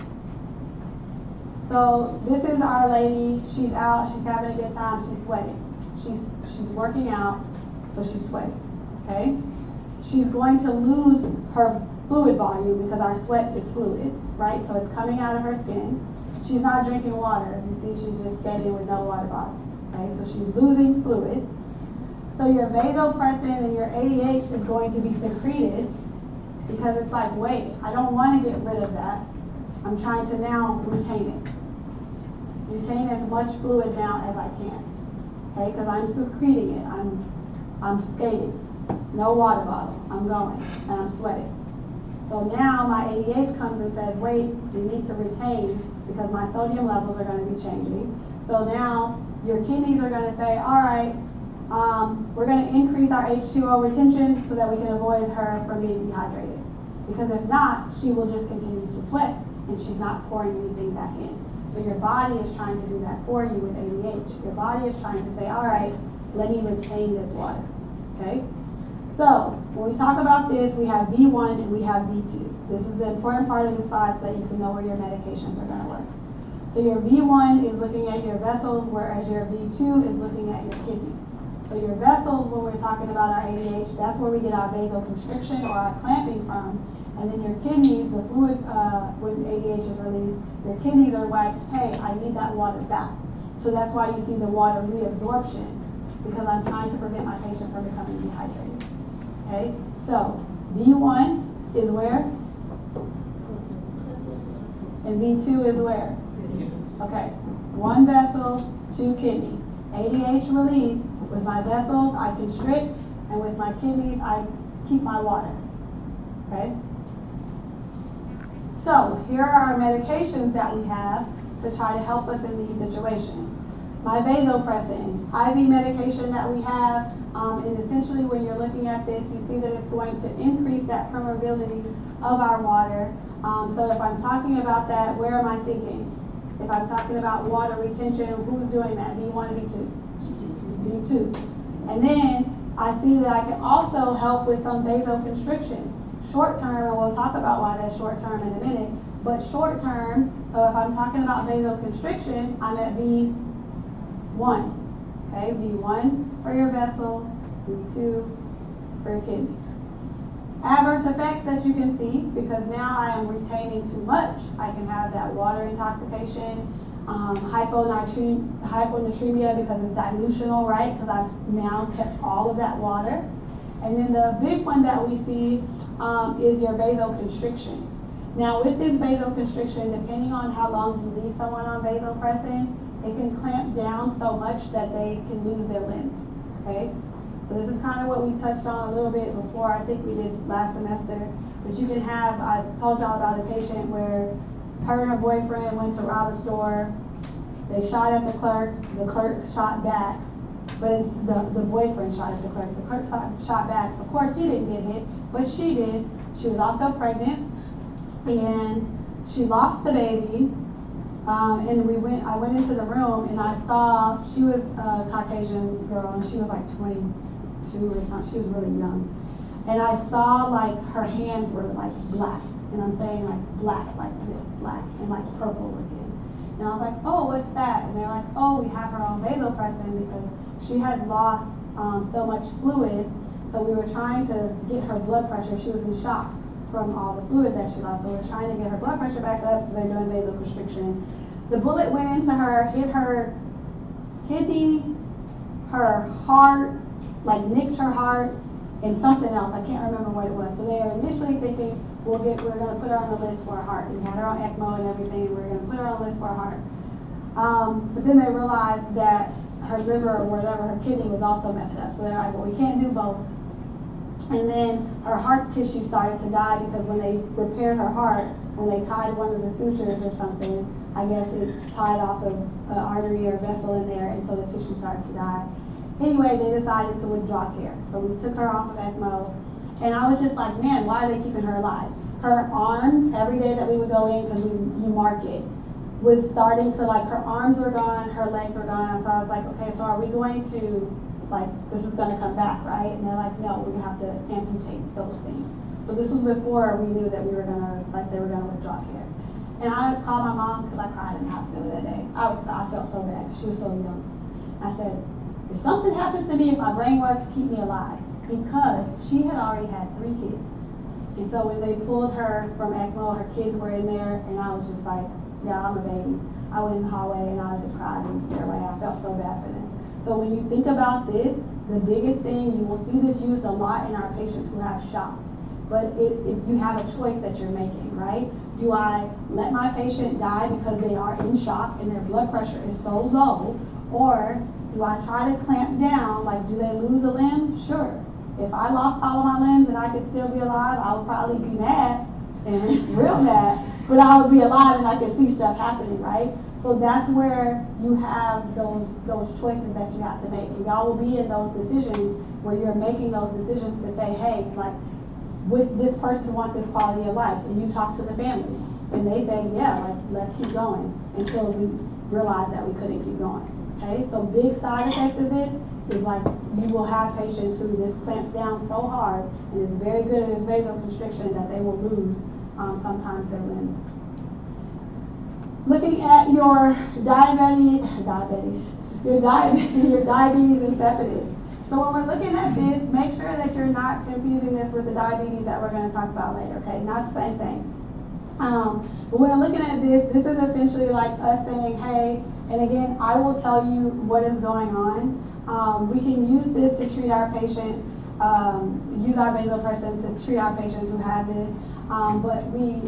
Speaker 1: So this is our lady. She's out. She's having a good time. She's sweating. She's working out, so she's sweating. Okay? She's going to lose her fluid volume because our sweat is fluid, right? So it's coming out of her skin. She's not drinking water. You see, she's just skating with no water bottle. Okay? So she's losing fluid. So your vasopressin and your ADH is going to be secreted because it's like, wait, I don't want to get rid of that. I'm trying to now retain it. Retain as much fluid now as I can. Okay, because I'm secreting it. I'm skating. No water bottle. I'm going and I'm sweating. So now my ADH comes and says, wait, you need to retain because my sodium levels are going to be changing. So now your kidneys are going to say, all right, we're going to increase our H2O retention so that we can avoid her from being dehydrated. Because if not, she will just continue to sweat and she's not pouring anything back in. So your body is trying to do that for you with ADH. Your body is trying to say, all right, let me retain this water, okay? So when we talk about this, we have V1 and we have V2. This is the important part of the slide so that you can know where your medications are gonna work. So your V1 is looking at your vessels, whereas your V2 is looking at your kidneys. So your vessels, when we're talking about our ADH, that's where we get our vasoconstriction or our clamping from. And then your kidneys, the fluid, when ADH is released, your kidneys are like, hey, I need that water back. So that's why you see the water reabsorption, because I'm trying to prevent my patient from becoming dehydrated. Okay, so V1 is where? And V2 is where? Okay, one vessel, two kidneys. ADH release, with my vessels I constrict, and with my kidneys I keep my water. Okay? So here are our medications that we have to try to help us in these situations. My vasopressin, IV medication that we have, and essentially when you're looking at this, you see that it's going to increase that permeability of our water. So if I'm talking about that, where am I thinking? If I'm talking about water retention, who's doing that? V1 and V2? V2. And then I see that I can also help with some vasoconstriction. Short term, and we'll talk about why that's short term in a minute, but short term, so if I'm talking about vasoconstriction, I'm at V1. Okay, V1 for your vessels, V2 for your kidneys. Adverse effects that you can see, because now I am retaining too much. I can have that water intoxication, hyponatremia because it's dilutional, right? Because I've now kept all of that water. And then the big one that we see is your vasoconstriction. Now with this vasoconstriction, depending on how long you leave someone on vasopressin, it can clamp down so much that they can lose their limbs, okay? So this is kind of what we touched on a little bit before, I think we did last semester. But you can have, I told y'all about a patient where her and her boyfriend went to rob a store. They shot at the clerk shot back, but it's the boyfriend shot at the clerk shot back. Of course he didn't get hit, but she did. She was also pregnant, and she lost the baby. And I went into the room and I saw, she was a Caucasian girl and she was like 22 or something, she was really young. And I saw like her hands were like black, and I'm saying like black, like this, black, and like purple looking. And I was like, oh, what's that? And they're like, oh, we have her on vasopressin because she had lost so much fluid, so we were trying to get her blood pressure. She was in shock from all the fluid that she lost, so we're trying to get her blood pressure back up, so they're doing vasoconstriction. The bullet went into her, hit her kidney, her heart, like nicked her heart, and something else. I can't remember what it was. So they were initially thinking, we're going to put her on the list for a heart. We had her on ECMO and everything. We're going to put her on the list for a heart. But then they realized that her liver or whatever, her kidney was also messed up. So they're like, well, we can't do both. And then her heart tissue started to die because when they repaired her heart, when they tied one of the sutures or something, I guess it tied off an artery or vessel in there, and so the tissue started to die. Anyway, they decided to withdraw care. So we took her off of ECMO, and I was just like, man, why are they keeping her alive? Her arms, every day that we would go in, because you mark it, was starting to, like, her arms were gone, her legs were gone. So I was like, okay, so are we going to, like, this is going to come back, right? And they're like, no, we're going to have to amputate those things. So this was before we knew that we were going to, like, they were going to withdraw care. And I called my mom because I cried in the hospital that day. I felt so bad because she was so young. I said, if something happens to me, if my brain works, keep me alive. Because she had already had 3 kids. And so when they pulled her from ECMO, her kids were in there, and I was just like, yeah, I'm a baby. I went in the hallway and I just cried in the stairway. I felt so bad for them. So when you think about this, the biggest thing, you will see this used a lot in our patients who have shock. But you have a choice that you're making, right? Do I let my patient die because they are in shock and their blood pressure is so low? Or do I try to clamp down, like, do they lose a limb? Sure. If I lost all of my limbs and I could still be alive, I would probably be mad, and real mad, but I would be alive and I could see stuff happening, right? So that's where you have those choices that you have to make. And y'all will be in those decisions where you're making those decisions to say, hey, like, would this person want this quality of life? And you talk to the family, and they say, yeah, like, let's keep going, until we realize that we couldn't keep going, okay? So big side effect of this is like, you will have patients who this clamps down so hard, and is very good at this vasoconstriction, that they will lose sometimes their limbs. Looking at your diabetes insipidus. So when we're looking at this, make sure that you're not confusing this with the diabetes that we're going to talk about later, okay? Not the same thing. But when we're looking at this is essentially like us saying, hey, and again, I will tell you what is going on. We can use this to treat our patients, use our vasopressin to treat our patients who have this, but we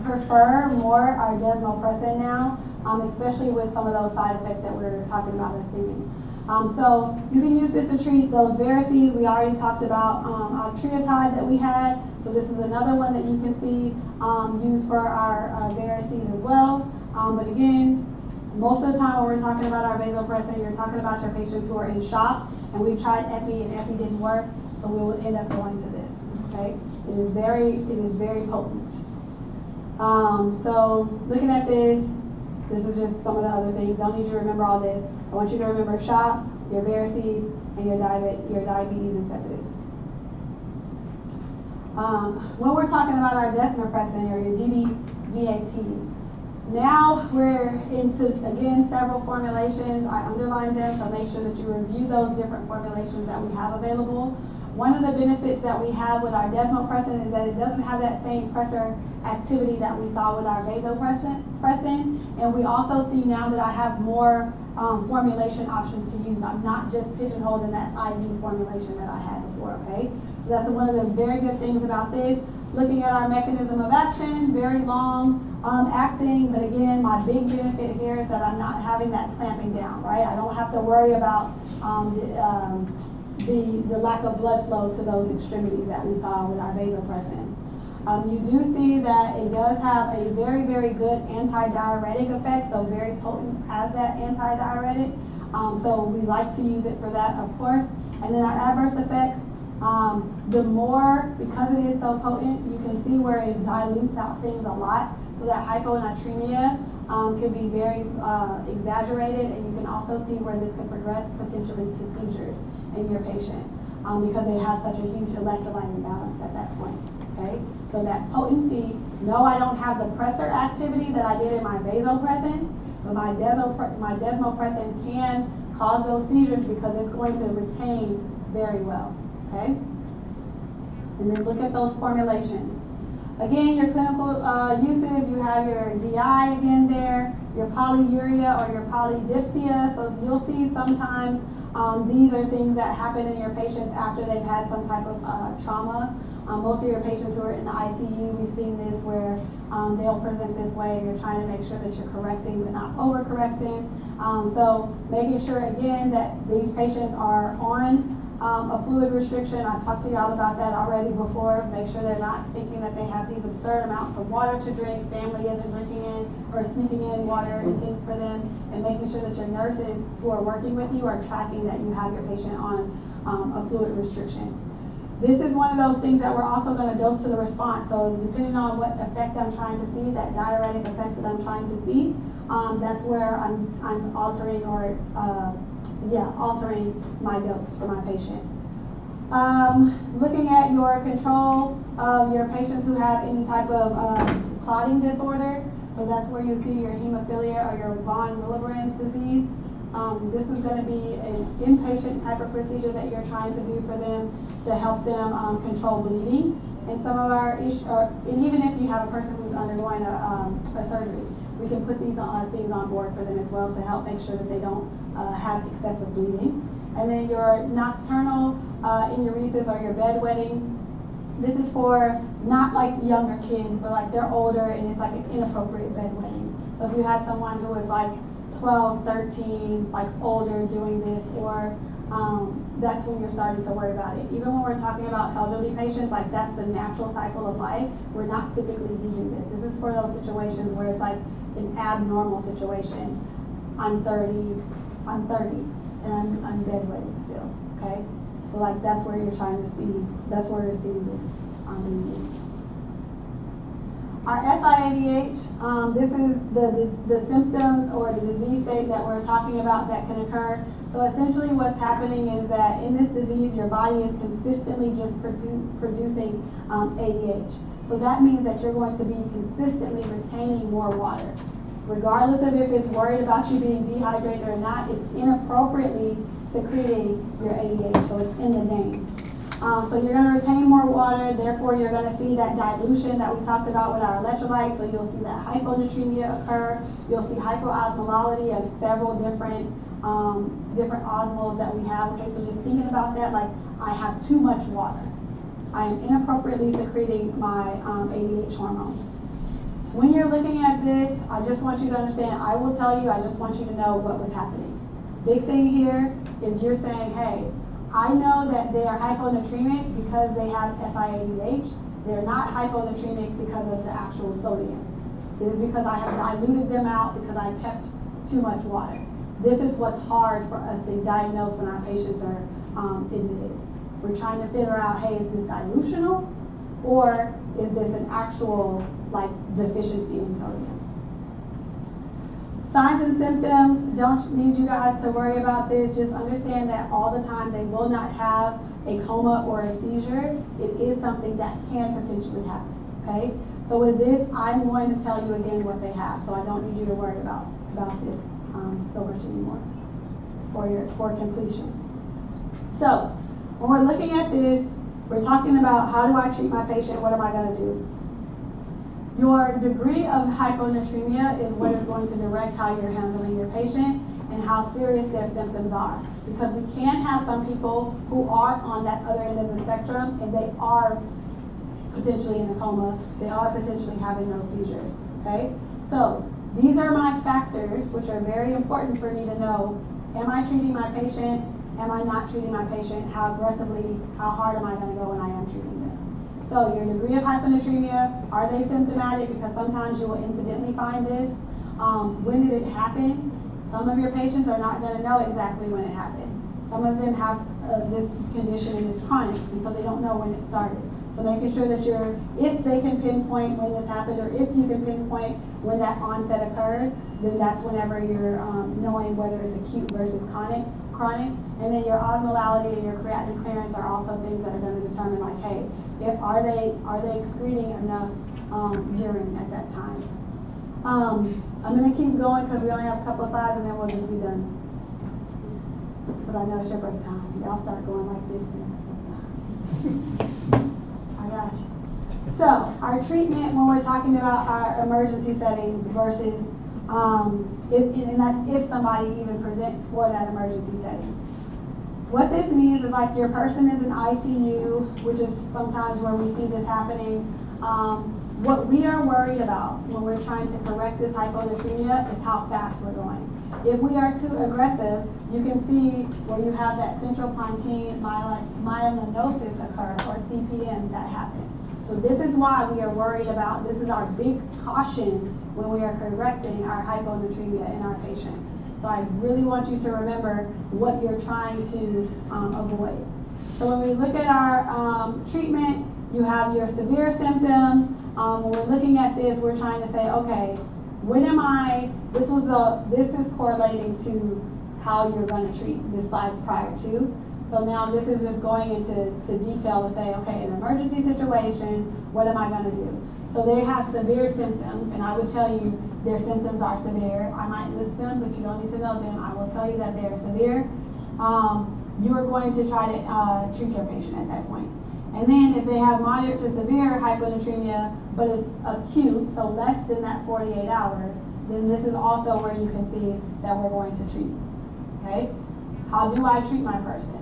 Speaker 1: prefer more our desmopressin now, especially with some of those side effects that we're talking about us seeing. So you can use this to treat those varices. We already talked about octreotide that we had. So this is another one that you can see used for our varices as well. But again, most of the time when we're talking about our vasopressin, you're talking about your patients who are in shock, and we've tried epi and epi didn't work, so we will end up going to this, okay? It is very potent. So looking at this is just some of the other things. Don't need you to remember all this. I want you to remember shock, your varices, and your diabetes insipidus. When we're talking about our desmopressin or your DDVAP, now we're into, again, several formulations. I underlined them, so make sure that you review those different formulations that we have available. One of the benefits that we have with our desmopressin is that it doesn't have that same pressor activity that we saw with our vasopressin. And we also see now that I have more formulation options to use. I'm not just pigeonholed in that IV formulation that I had before, okay? So that's one of the very good things about this. Looking at our mechanism of action, very long acting, but again, my big benefit here is that I'm not having that clamping down, right? I don't have to worry about the lack of blood flow to those extremities that we saw with our vasopressin. You do see that it does have a very, very good anti-diuretic effect, so very potent as that anti-diuretic. So we like to use it for that, of course. And then our adverse effects, the more, because it is so potent, you can see where it dilutes out things a lot. So that hyponatremia can be very exaggerated, and you can also see where this can progress potentially to seizures in your patient because they have such a huge electrolyte imbalance at that point, okay? So that potency, no, I don't have the pressor activity that I did in my vasopressin, but my desmopressin can cause those seizures because it's going to retain very well, okay? And then look at those formulations. Again, your clinical uses, you have your DI again there, your polyuria or your polydipsia. So you'll see sometimes these are things that happen in your patients after they've had some type of trauma. Most of your patients who are in the ICU, we've seen this where they'll present this way, and you're trying to make sure that you're correcting but not overcorrecting. So making sure again that these patients are on a fluid restriction. I talked to y'all about that already before. Make sure they're not thinking that they have these absurd amounts of water to drink, family isn't drinking in or sneaking in water and things for them, and making sure that your nurses who are working with you are tracking that you have your patient on a fluid restriction. This is one of those things that we're also going to dose to the response. So depending on what effect I'm trying to see, that diuretic effect that I'm trying to see, that's where I'm altering or altering my dose for my patient. Looking at your control of your patients who have any type of clotting disorder. So that's where you see your hemophilia or your von Willebrand's disease. This is going to be an inpatient type of procedure that you're trying to do for them to help them control bleeding. And some of our and even if you have a person who's undergoing a surgery, we can put these things on board for them as well to help make sure that they don't have excessive bleeding. And then your nocturnal enuresis or your bedwetting. This is for not like younger kids, but like they're older and it's like an inappropriate bedwetting. So if you had someone who was like 12, 13, like older doing this, or that's when you're starting to worry about it. Even when we're talking about elderly patients, like that's the natural cycle of life, we're not typically using this. This is for those situations where it's like an abnormal situation. I'm 30, and I'm bedwetting still, okay? So like that's where you're trying to see, that's where you're seeing this. being used. Our SIADH, this is the symptoms or the disease state that we're talking about that can occur. So essentially what's happening is that in this disease, your body is consistently just producing ADH. So that means that you're going to be consistently retaining more water. Regardless of if it's worried about you being dehydrated or not, it's inappropriately secreting your ADH, so it's in the name. So you're going to retain more water, therefore you're going to see that dilution that we talked about with our electrolytes. So you'll see that hyponatremia occur. You'll see hyperosmolality of several different osmoles that we have. Okay, so just thinking about that, like I have too much water. I am inappropriately secreting my ADH hormone. When you're looking at this, I just want you to understand, I will tell you, I just want you to know what was happening. Big thing here is you're saying, hey, I know that they are hyponatremic because they have SIADH. They're not hyponatremic because of the actual sodium. It is because I have diluted them out because I kept too much water. This is what's hard for us to diagnose when our patients are admitted. We're trying to figure out, hey, is this dilutional or is this an actual like deficiency in sodium? Signs and symptoms, don't need you guys to worry about this. Just understand that all the time they will not have a coma or a seizure. It is something that can potentially happen, okay? So with this, I'm going to tell you again what they have. So I don't need you to worry about this so much anymore for completion. So when we're looking at this, we're talking about how do I treat my patient, what am I gonna do? Your degree of hyponatremia is what is going to direct how you're handling your patient and how serious their symptoms are. Because we can have some people who are on that other end of the spectrum and they are potentially in a coma, they are potentially having those seizures, okay? So these are my factors which are very important for me to know. Am I treating my patient? Am I not treating my patient? How aggressively, how hard am I gonna go when I am treating them? So your degree of hyponatremia, are they symptomatic? Because sometimes you will incidentally find this. When did it happen? Some of your patients are not going to know exactly when it happened. Some of them have this condition and it's chronic, and so they don't know when it started. So making sure that if they can pinpoint when this happened, or if you can pinpoint when that onset occurred, then that's whenever you're knowing whether it's acute versus chronic. And then your osmolality and your creatinine clearance are also things that are going to determine, like, hey, are they excreting enough urine at that time? I'm going to keep going because we only have a couple of slides and then we'll just be done. Because I know it's your break time. Y'all start going like this. I got you. So our treatment when we're talking about our emergency settings versus and that's if somebody even presents for that emergency setting. What this means is like your person is in ICU, which is sometimes where we see this happening. What we are worried about when we're trying to correct this hyponatremia is how fast we're going. If we are too aggressive, you can see where you have that central pontine myelinosis occur, or CPM, that happen. So this is why we are worried about, this is our big caution when we are correcting our hyponatremia in our patients. So I really want you to remember what you're trying to avoid. So when we look at our treatment, you have your severe symptoms. When we're looking at this, we're trying to say, okay, when am I, this is correlating to how you're going to treat this slide prior to. So now this is just going into detail to say, okay, in an emergency situation, what am I going to do? So they have severe symptoms, and I would tell you their symptoms are severe. I might list them, but you don't need to know them. I will tell you that they are severe. You are going to try to treat your patient at that point. And then if they have moderate to severe hyponatremia, but it's acute, so less than that 48 hours, then this is also where you can see that we're going to treat. Okay? How do I treat my person?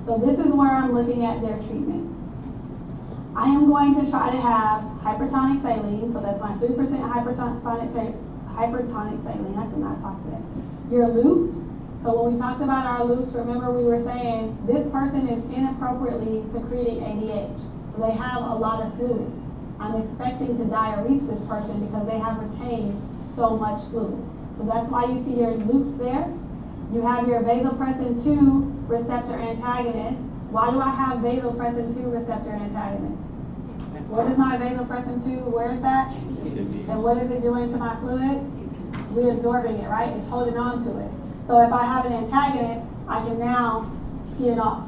Speaker 1: So this is where I'm looking at their treatment. I am going to try to have hypertonic saline, so that's my 3% hypertonic saline. I cannot talk today. Your loops. So when we talked about our loops, remember we were saying this person is inappropriately secreting ADH. So they have a lot of fluid. I'm expecting to diurese this person because they have retained so much fluid. So that's why you see there's loops there. You have your vasopressin 2 receptor antagonist. Why do I have vasopressin 2 receptor antagonist? What is my vasopressin 2? Where is that? And what is it doing to my fluid? Reabsorbing it, right? It's holding on to it. So if I have an antagonist, I can now pee it off.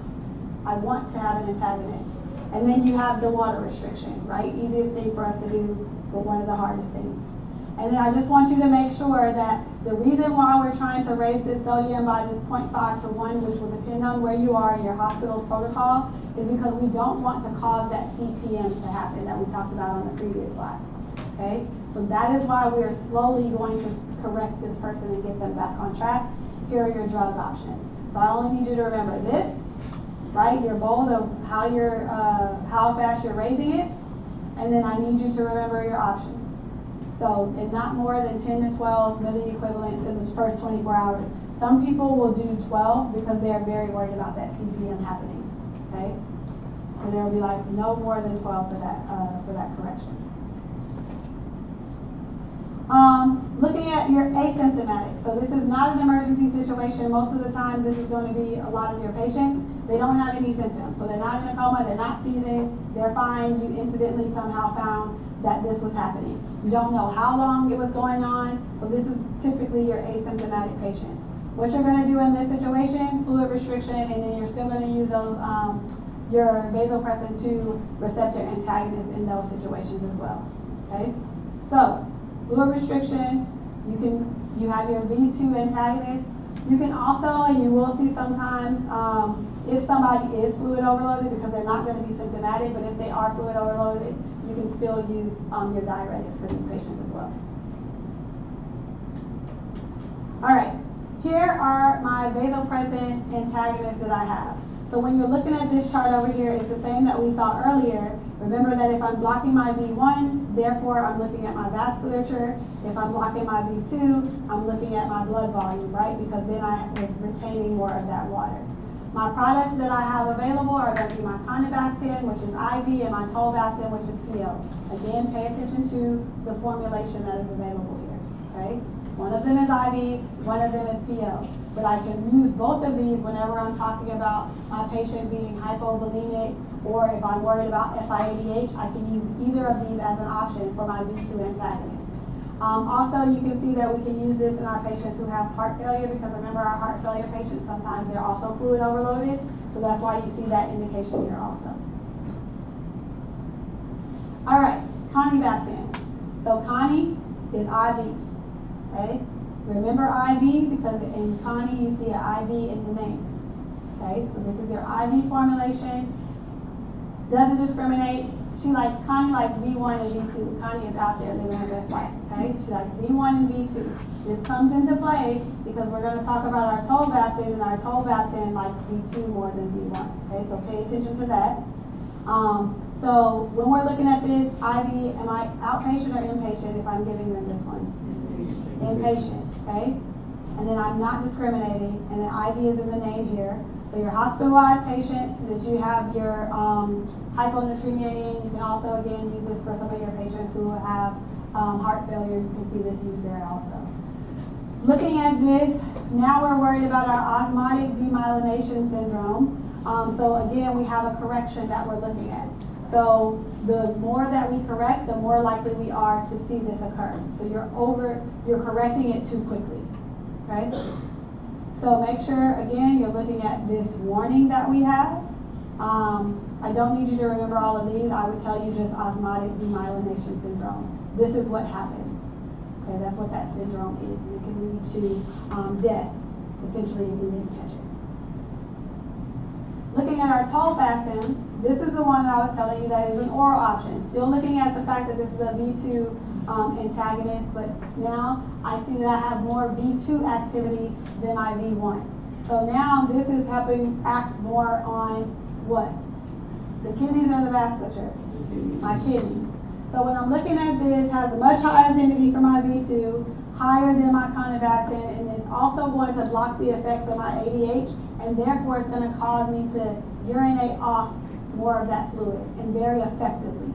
Speaker 1: I want to have an antagonist. And then you have the water restriction, right? Easiest thing for us to do, but one of the hardest things. And then I just want you to make sure that the reason why we're trying to raise this sodium by this 0.5 to 1, which will depend on where you are in your hospital's protocol, is because we don't want to cause that CPM to happen that we talked about on the previous slide. Okay? So that is why we are slowly going to correct this person and get them back on track. Here are your drug options. So I only need you to remember this, right? Your bowl of how fast you're raising it, and then I need you to remember your options. So, and not more than 10 to 12 milliequivalents in the first 24 hours. Some people will do 12 because they are very worried about that CPM happening. Okay, so they'll be like no more than 12 for that correction. Looking at your asymptomatic. So this is not an emergency situation. Most of the time, this is going to be a lot of your patients. They don't have any symptoms. So they're not in a coma, they're not seizing, they're fine. You incidentally somehow found that this was happening. You don't know how long it was going on. So this is typically your asymptomatic patients. What you're going to do in this situation, fluid restriction, and then you're still going to use those, your vasopressin 2 receptor antagonists in those situations as well. Okay? So, fluid restriction, you have your V2 antagonist. You can also, and you will see sometimes, if somebody is fluid overloaded, because they're not going to be symptomatic, but if they are fluid overloaded, you can still use your diuretics for these patients as well. All right, here are my vasopressin antagonists that I have. So when you're looking at this chart over here, it's the same that we saw earlier. Remember that if I'm blocking my V1, therefore I'm looking at my vasculature. If I'm blocking my V2, I'm looking at my blood volume, right? Because then I was retaining more of that water. My products that I have available are going to be my conibactin, which is IV, and my tolvaptan, which is PO. Again, pay attention to the formulation that is available here, okay? One of them is IV, one of them is PO. But I can use both of these whenever I'm talking about my patient being hypovolemic, or if I'm worried about SIADH, I can use either of these as an option for my V2 antagonist. Also, you can see that we can use this in our patients who have heart failure, because remember our heart failure patients, sometimes they're also fluid overloaded, so that's why you see that indication here also. All right, conibactin. So Connie is IV, okay? Remember IV because in Connie you see an IV in the name, okay? So this is your IV formulation. Doesn't discriminate. Connie likes V1 and V2. Connie is out there living her best life, okay? She likes V1 and V2. This comes into play because we're going to talk about our tolvaptan, and our tolvaptan likes V2 more than V1, okay? So pay attention to that. So when we're looking at this, IV, am I outpatient or inpatient if I'm giving them this one? Inpatient, okay? And then I'm not discriminating, and the IV is in the name here. So your hospitalized patients that you have your hyponatremia in, you can also again use this for some of your patients who have heart failure. You can see this used there also. Looking at this, now we're worried about our osmotic demyelination syndrome. So again, we have a correction that we're looking at. So the more that we correct, the more likely we are to see this occur. So you're correcting it too quickly, okay? So make sure, again, you're looking at this warning that we have. I don't need you to remember all of these. I would tell you just osmotic demyelination syndrome. This is what happens. Okay, that's what that syndrome is. And it can lead to death, essentially, if you didn't catch it. Looking at our tolvaptan, this is the one that I was telling you that is an oral option. Still looking at the fact that this is a V2 antagonist, but now I see that I have more V2 activity than my V1. So now this is helping act more on what? The kidneys or the vasculature? My kidneys. So when I'm looking at this, has a much higher affinity for my V2, higher than my conibactin, and it's also going to block the effects of my ADH, and therefore it's going to cause me to urinate off more of that fluid, and very effectively.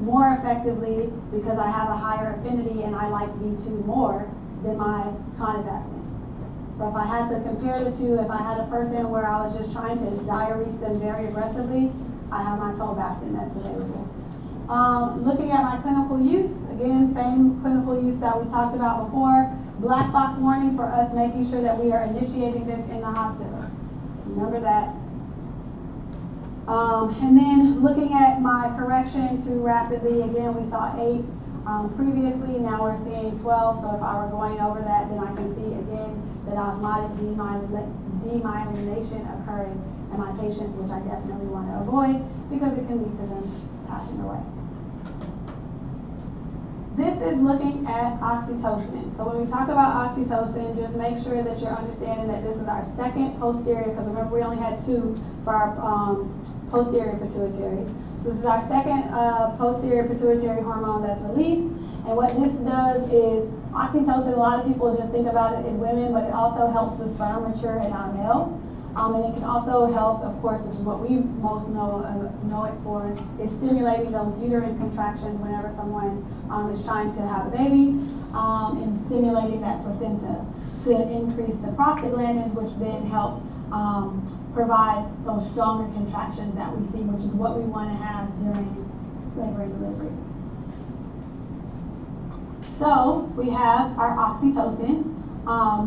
Speaker 1: More effectively because I have a higher affinity and I like V2 more than my conibactin. So if I had to compare the two, if I had a person where I was just trying to diurese them very aggressively, I have my tolvaptan that's available. Looking at my clinical use, again, same clinical use that we talked about before. Black box warning for us making sure that we are initiating this in the hospital. Remember that. And then looking at my correction too rapidly, again, we saw 8 previously, now we're seeing 12. So if I were going over that, then I can see again that osmotic demyelination occurring in my patients, which I definitely want to avoid because it can lead to them passing away. This is looking at oxytocin. So when we talk about oxytocin, just make sure that you're understanding that this is our second posterior, because remember we only had 2 for our posterior pituitary. So this is our second posterior pituitary hormone that's released. And what this does is oxytocin, a lot of people just think about it in women, but it also helps with sperm mature in our males. And it can also help, of course, which is what we most know it for, is stimulating those uterine contractions whenever someone is trying to have a baby, and stimulating that placenta to increase the prostaglandins, which then help provide those stronger contractions that we see, which is what we want to have during labor and delivery. So we have our oxytocin.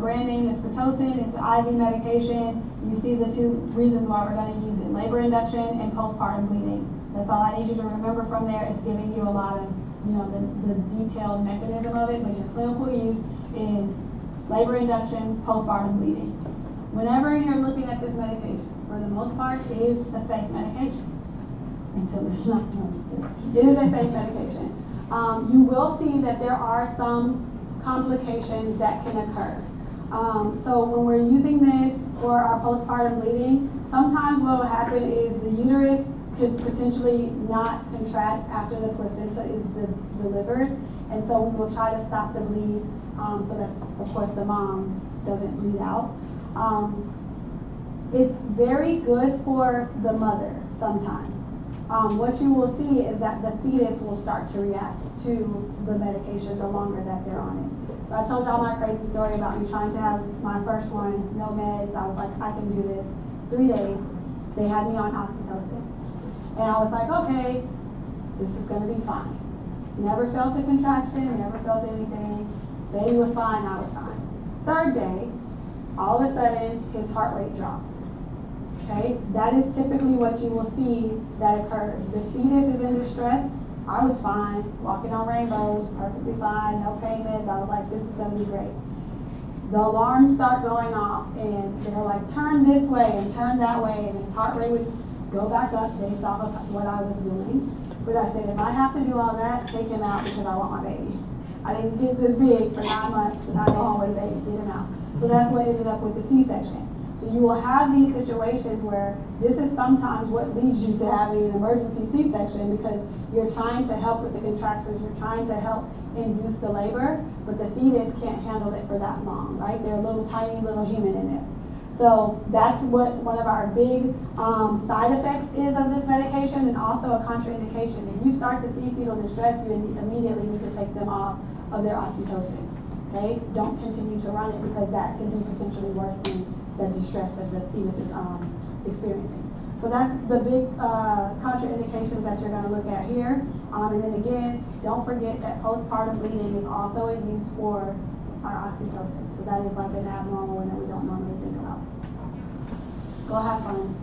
Speaker 1: Brand name is Pitocin. It's an IV medication. You see the 2 reasons why we're going to use it: labor induction and postpartum bleeding. That's all I need you to remember from there. It's giving you a lot of, the detailed mechanism of it, but your clinical use is labor induction, postpartum bleeding. Whenever you're looking at this medication, for the most part, it is a safe medication. Until it's not. It is a safe medication. You will see that there are some complications that can occur. So when we're using this for our postpartum bleeding, sometimes what will happen is the uterus could potentially not contract after the placenta is delivered, and so we will try to stop the bleed so that, of course, the mom doesn't bleed out. It's very good for the mother sometimes. What you will see is that the fetus will start to react to the medication the longer that they're on it. So I told y'all my crazy story about me trying to have my first one, no meds. I was like, I can do this. 3 days, they had me on oxytocin. And I was like, okay, this is gonna be fine. Never felt a contraction, never felt anything. Baby was fine, I was fine. 3rd day, all of a sudden, his heart rate dropped. Okay, that is typically what you will see that occurs. The fetus is in distress. I was fine, walking on rainbows, perfectly fine, no pain meds. I was like, this is gonna be great. The alarms start going off, and they're like, turn this way and turn that way, and his heart rate would go back up based off of what I was doing. But I said, if I have to do all that, take him out because I want my baby. I didn't get this big for 9 months, and I go home with a baby, get him out. So that's what ended up with the C-section. So you will have these situations where this is sometimes what leads you to having an emergency C-section, because you're trying to help with the contractions, you're trying to help induce the labor, but the fetus can't handle it for that long, right? They're a little tiny little human in there. So that's what one of our big side effects is of this medication, and also a contraindication. If you start to see fetal distress, you immediately need to take them off of their oxytocin. Okay? Don't continue to run it, because that can be potentially worse than the distress that the fetus is experiencing. So that's the big contraindications that you're going to look at here. And then again, don't forget that postpartum bleeding is also a use for our oxytocin. So that is like an abnormal one that we don't normally think about. Go have fun.